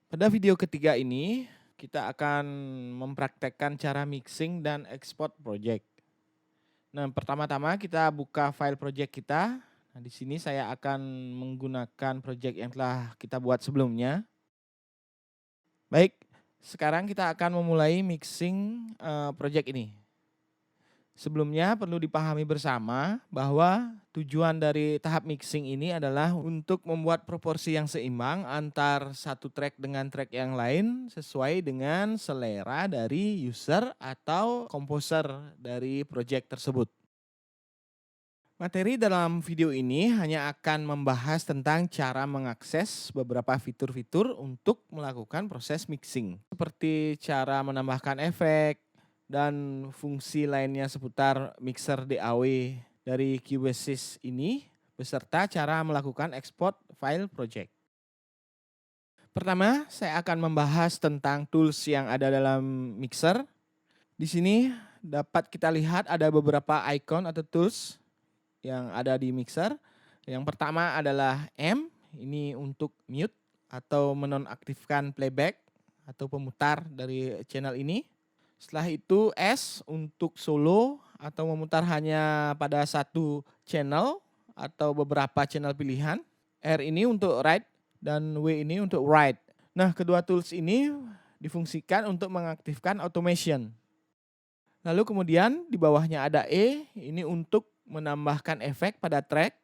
Pada video ketiga ini, kita akan mempraktekkan cara mixing dan export project. Nah, pertama-tama kita buka file project kita. Nah, di sini saya akan menggunakan project yang telah kita buat sebelumnya. Baik, sekarang kita akan memulai mixing project ini. Sebelumnya perlu dipahami bersama bahwa tujuan dari tahap mixing ini adalah untuk membuat proporsi yang seimbang antar satu track dengan track yang lain sesuai dengan selera dari user atau komposer dari project tersebut. Materi dalam video ini hanya akan membahas tentang cara mengakses beberapa fitur-fitur untuk melakukan proses mixing, seperti cara menambahkan efek dan fungsi lainnya seputar mixer DAW dari Cubassist ini, beserta cara melakukan ekspor file project. Pertama, saya akan membahas tentang tools yang ada dalam mixer. Di sini dapat kita lihat ada beberapa icon atau tools yang ada di mixer. Yang pertama adalah M, ini untuk mute atau menonaktifkan playback atau pemutar dari channel ini. Setelah itu S untuk solo atau memutar hanya pada satu channel atau beberapa channel pilihan. R ini untuk write dan W ini untuk write. Nah, kedua tools ini difungsikan untuk mengaktifkan automation. Lalu kemudian di bawahnya ada E, ini untuk menambahkan efek pada track.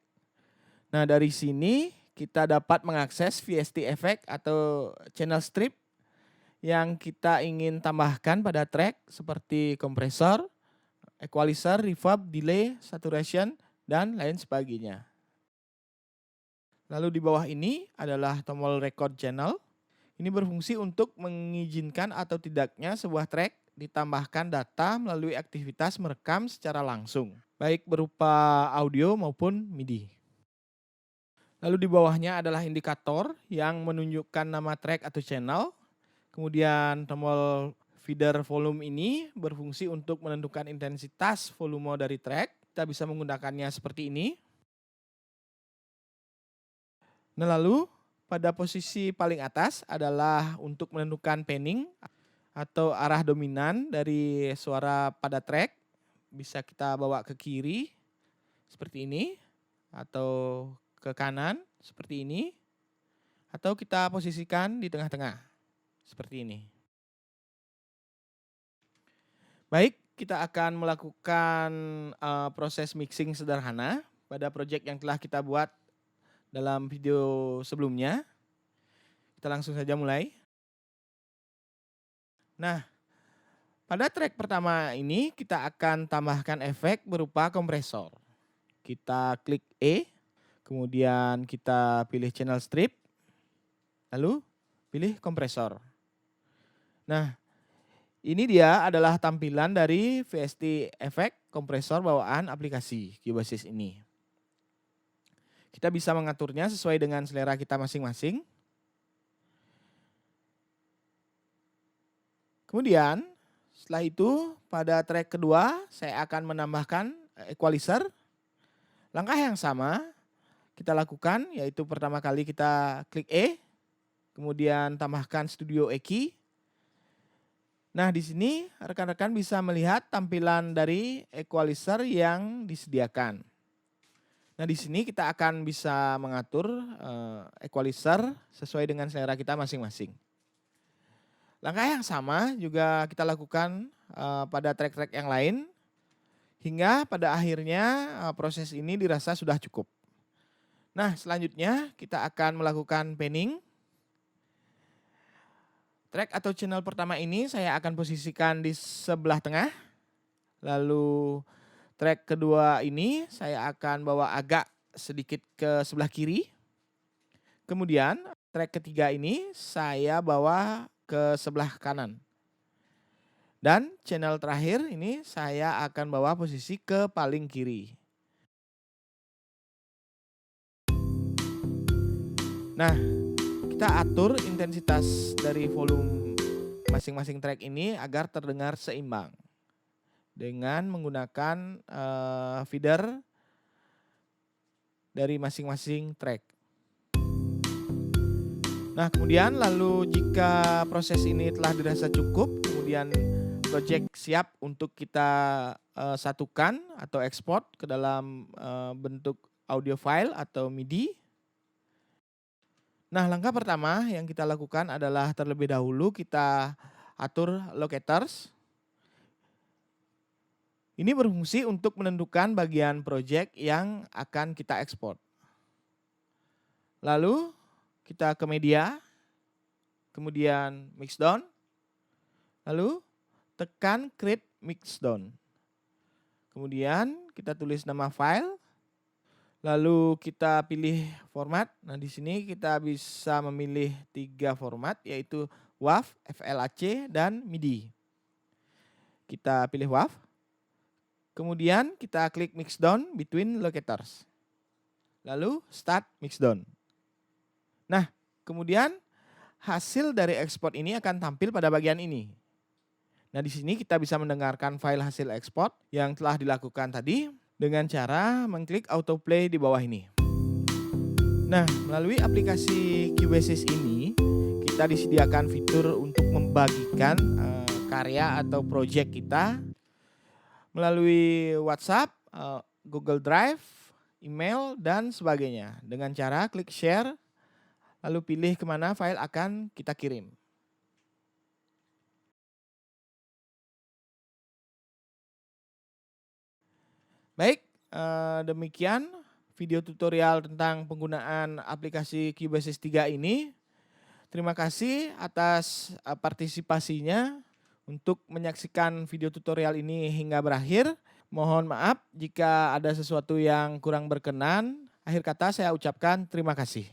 Nah, dari sini kita dapat mengakses VST effect atau channel strip yang kita ingin tambahkan pada track seperti kompresor, equalizer, reverb, delay, saturation, dan lain sebagainya. Lalu di bawah ini adalah tombol record channel. Ini berfungsi untuk mengizinkan atau tidaknya sebuah track ditambahkan data melalui aktivitas merekam secara langsung, baik berupa audio maupun MIDI. Lalu di bawahnya adalah indikator yang menunjukkan nama track atau channel. Kemudian tombol feeder volume ini berfungsi untuk menentukan intensitas volume dari track. Kita bisa menggunakannya seperti ini. Nah, lalu pada posisi paling atas adalah untuk menentukan panning atau arah dominan dari suara pada track. Bisa kita bawa ke kiri seperti ini atau ke kanan seperti ini atau kita posisikan di tengah-tengah seperti ini. Baik, kita akan melakukan proses mixing sederhana pada project yang telah kita buat dalam video sebelumnya. Kita langsung saja mulai. Nah, pada track pertama ini kita akan tambahkan efek berupa kompresor. Kita klik E, kemudian kita pilih channel strip, lalu pilih kompresor. Nah, ini dia adalah tampilan dari VST efek kompresor bawaan aplikasi Cubassist ini. Kita bisa mengaturnya sesuai dengan selera kita masing-masing. Kemudian setelah itu pada track kedua saya akan menambahkan equalizer. Langkah yang sama kita lakukan, yaitu pertama kali kita klik E, kemudian tambahkan Studio Eki. Nah, di sini rekan-rekan bisa melihat tampilan dari equalizer yang disediakan. Nah, di sini kita akan bisa mengatur equalizer sesuai dengan selera kita masing-masing. Langkah yang sama juga kita lakukan pada track-track yang lain, hingga pada akhirnya proses ini dirasa sudah cukup. Nah, selanjutnya kita akan melakukan panning. Track atau channel pertama ini saya akan posisikan di sebelah tengah. Lalu track kedua ini saya akan bawa agak sedikit ke sebelah kiri. Kemudian track ketiga ini saya bawa ke sebelah kanan. Dan channel terakhir ini saya akan bawa posisi ke paling kiri. Nah, kita atur intensitas dari volume masing-masing track ini agar terdengar seimbang dengan menggunakan feeder dari masing-masing track. Nah, kemudian lalu jika proses ini telah dirasa cukup, kemudian project siap untuk kita satukan atau ekspor ke dalam bentuk audio file atau MIDI. Nah, langkah pertama yang kita lakukan adalah terlebih dahulu kita atur locators. Ini berfungsi untuk menentukan bagian project yang akan kita ekspor. Lalu kita ke media, kemudian mixdown, lalu tekan create mixdown. Kemudian kita tulis nama file, lalu kita pilih format. Nah, di sini kita bisa memilih 3 format, yaitu WAV, FLAC, dan MIDI. Kita pilih WAV. Kemudian kita klik mixdown between locators. Lalu start mixdown. Nah, kemudian hasil dari ekspor ini akan tampil pada bagian ini. Nah, di sini kita bisa mendengarkan file hasil ekspor yang telah dilakukan tadi dengan cara mengklik autoplay di bawah ini. Nah, melalui aplikasi Cubassist ini, kita disediakan fitur untuk membagikan karya atau project kita melalui WhatsApp, Google Drive, email, dan sebagainya. Dengan cara klik share, lalu pilih kemana file akan kita kirim. Baik, demikian video tutorial tentang penggunaan aplikasi Cubassist 3 ini. Terima kasih atas partisipasinya untuk menyaksikan video tutorial ini hingga berakhir. Mohon maaf jika ada sesuatu yang kurang berkenan. Akhir kata saya ucapkan terima kasih.